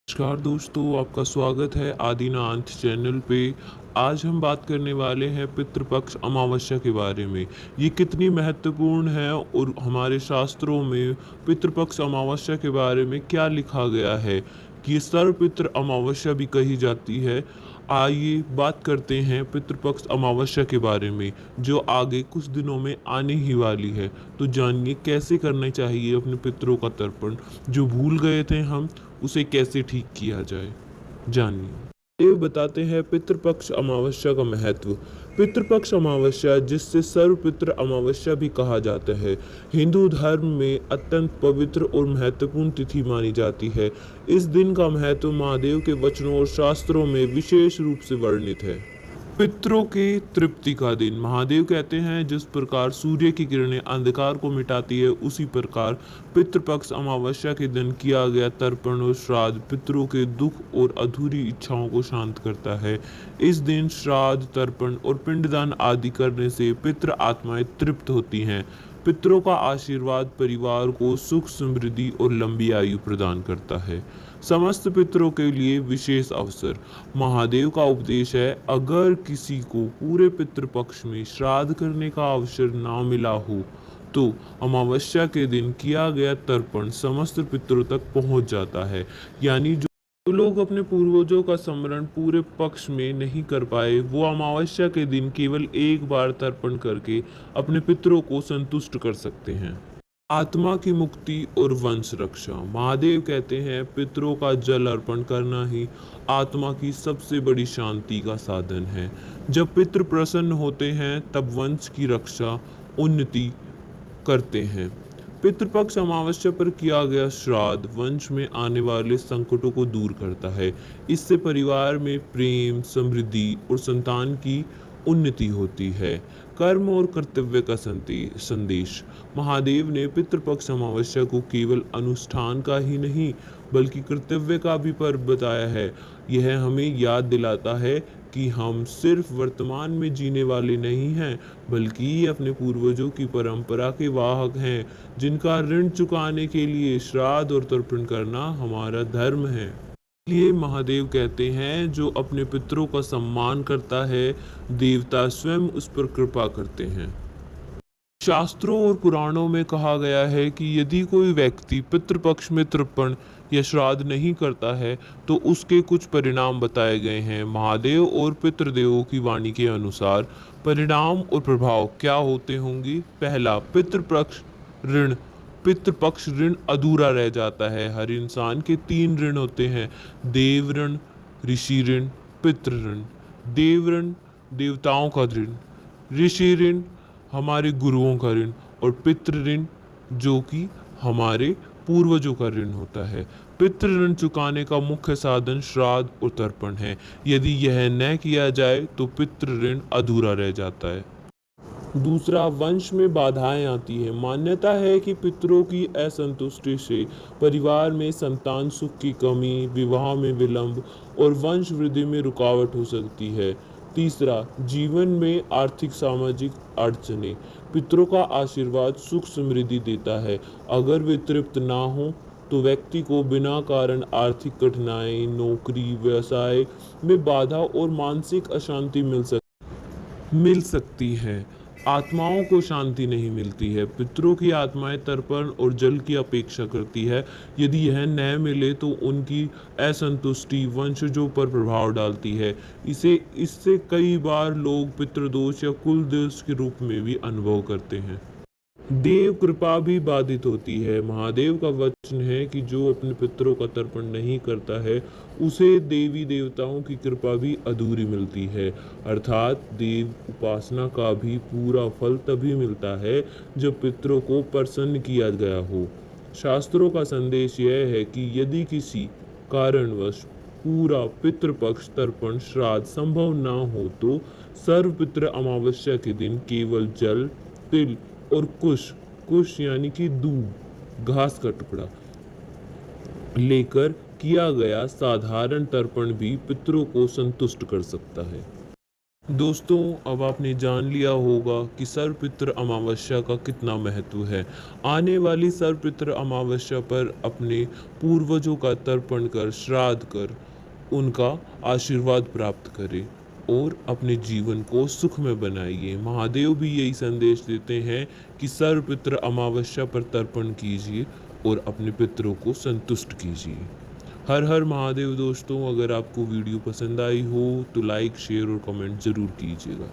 नमस्कार दोस्तों, आपका स्वागत है आदिनाथ चैनल पे। आज हम बात करने वाले हैं पितृपक्ष अमावस्या के बारे में। ये कितनी महत्वपूर्ण है और हमारे शास्त्रों में पितृपक्ष अमावस्या के बारे में क्या लिखा गया है कि सर्वपितृ अमावस्या भी कही जाती है। आइए बात करते हैं पितृपक्ष अमावस्या के बारे में, जो आगे कुछ दिनों में आने ही वाली है। तो जानिए कैसे करना चाहिए अपने पितरों का तर्पण, जो भूल गए थे हम उसे कैसे ठीक किया जाए। जानिए। देव बताते हैं पितृपक्ष अमावस्या का महत्व। पितृपक्ष अमावस्या, जिससे सर्वपितृ अमावस्या भी कहा जाता है, हिंदू धर्म में अत्यंत पवित्र और महत्वपूर्ण तिथि मानी जाती है। इस दिन का महत्व महादेव के वचनों और शास्त्रों में विशेष रूप से वर्णित है। पितरों के तृप्ति का दिन। महादेव कहते हैं, जिस प्रकार सूर्य की किरणें अंधकार को मिटाती है, उसी प्रकार पितृपक्ष अमावस्या के दिन किया गया तर्पण और श्राद्ध पितरों के दुख और अधूरी इच्छाओं को शांत करता है। इस दिन श्राद्ध, तर्पण और पिंडदान आदि करने से पितृ आत्माएं तृप्त होती हैं। पितरों का आशीर्वाद परिवार को सुख, समृद्धि और लंबी आयु प्रदान करता है। समस्त पितरों के लिए विशेष अवसर। महादेव का उपदेश है, अगर किसी को पूरे पितृपक्ष में श्राद्ध करने का अवसर ना मिला हो तो अमावस्या के दिन किया गया तर्पण समस्त पितरों तक पहुंच जाता है। यानी जो लोग अपने पूर्वजों का स्मरण पूरे पक्ष में नहीं कर पाए, वो अमावस्या के दिन केवल एक बार तर्पण करके अपने पितरों को संतुष्ट कर सकते हैं। आत्मा की मुक्ति और वंश रक्षा। महादेव कहते हैं, पितरों का जल अर्पण करना ही आत्मा की सबसे बड़ी शांति का साधन है। जब पितृ प्रसन्न होते हैं तब वंश की रक्षा, उन्नति करते हैं। पितृपक्ष अमावस्या पर किया गया श्राद्ध वंश में आने वाले संकटों को दूर करता है। इससे परिवार में प्रेम, समृद्धि और संतान की उन्नति होती है। कर्म और कर्तव्य का संदेश। महादेव ने पितृपक्ष अमावस्या को केवल अनुष्ठान का ही नहीं बल्कि कर्तव्य का भी पर्व बताया है। यह हमें याद दिलाता है कि हम सिर्फ वर्तमान में जीने वाले नहीं हैं, बल्कि अपने पूर्वजों की परंपरा के वाहक हैं, जिनका ऋण चुकाने के लिए श्राद्ध और तर्पण करना हमारा धर्म है। इसलिए महादेव कहते हैं, जो अपने पितरों का सम्मान करता है, देवता स्वयं उस पर कृपा करते हैं। शास्त्रों और पुराणों में कहा गया है कि यदि कोई व्यक्ति पितृपक्ष में तर्पण या श्राद्ध नहीं करता है तो उसके कुछ परिणाम बताए गए हैं। महादेव और पितृदेवों की वाणी के अनुसार परिणाम और प्रभाव क्या होते होंगे। पहला, पितृपक्ष ऋण अधूरा रह जाता है। हर इंसान के 3 ऋण होते हैं: देव ऋण, ऋषि ऋण, पितृ ऋण। देव ऋण देवताओं का ऋण, ऋषि ऋण हमारे गुरुओं का ऋण और पितृ ऋण जो कि हमारे पूर्वजों का ऋण होता है। पितृ ऋण चुकाने का मुख्य साधन श्राद्ध और तर्पण है। यदि यह न किया जाए तो पितृ ऋण अधूरा रह जाता है। दूसरा, वंश में बाधाएं आती है। मान्यता है कि पितरों की असंतुष्टि से परिवार में संतान सुख की कमी, विवाह में विलंब और वंश वृद्धि में रुकावट हो सकती है। तीसरा, जीवन में आर्थिक सामाजिक अड़चने। पितरों का आशीर्वाद सुख समृद्धि देता है। अगर वे तृप्त ना हो तो व्यक्ति को बिना कारण आर्थिक कठिनाई, नौकरी, व्यवसाय में बाधा और मानसिक अशांति मिल सकती है। आत्माओं को शांति नहीं मिलती है। पितरों की आत्माएं तर्पण और जल की अपेक्षा करती है। यदि यह न मिले तो उनकी असंतुष्टि वंशजों पर प्रभाव डालती है। इससे कई बार लोग पितृदोष या कुल दोष के रूप में भी अनुभव करते हैं। देव कृपा भी बाधित होती है। महादेव का वचन है कि जो अपने पितरों का तर्पण नहीं करता है उसे देवी देवताओं की कृपा भी अधूरी मिलती है। अर्थात देव उपासना का भी पूरा फल तभी मिलता है जब पितरों को प्रसन्न किया गया हो। शास्त्रों का संदेश यह है कि यदि किसी कारणवश पूरा पितृपक्ष तर्पण श्राद्ध संभव न हो तो सर्वपितृ अमावस्या के दिन केवल जल, तिल और कुश यानी कि दूब, घास का टुकड़ा लेकर किया गया साधारण तर्पण भी पितरों को संतुष्ट कर सकता है। दोस्तों, अब आपने जान लिया होगा कि सर्वपितृ अमावस्या का कितना महत्व है। आने वाली सर्वपितृ अमावस्या पर अपने पूर्वजों का तर्पण कर, श्राद्ध कर, उनका आशीर्वाद प्राप्त करें और अपने जीवन को सुख में बनाइए। महादेव भी यही संदेश देते हैं कि सर्वपितृ अमावस्या पर तर्पण कीजिए और अपने पितरों को संतुष्ट कीजिए। हर हर महादेव दोस्तों, अगर आपको वीडियो पसंद आई हो तो लाइक, शेयर और कमेंट ज़रूर कीजिएगा।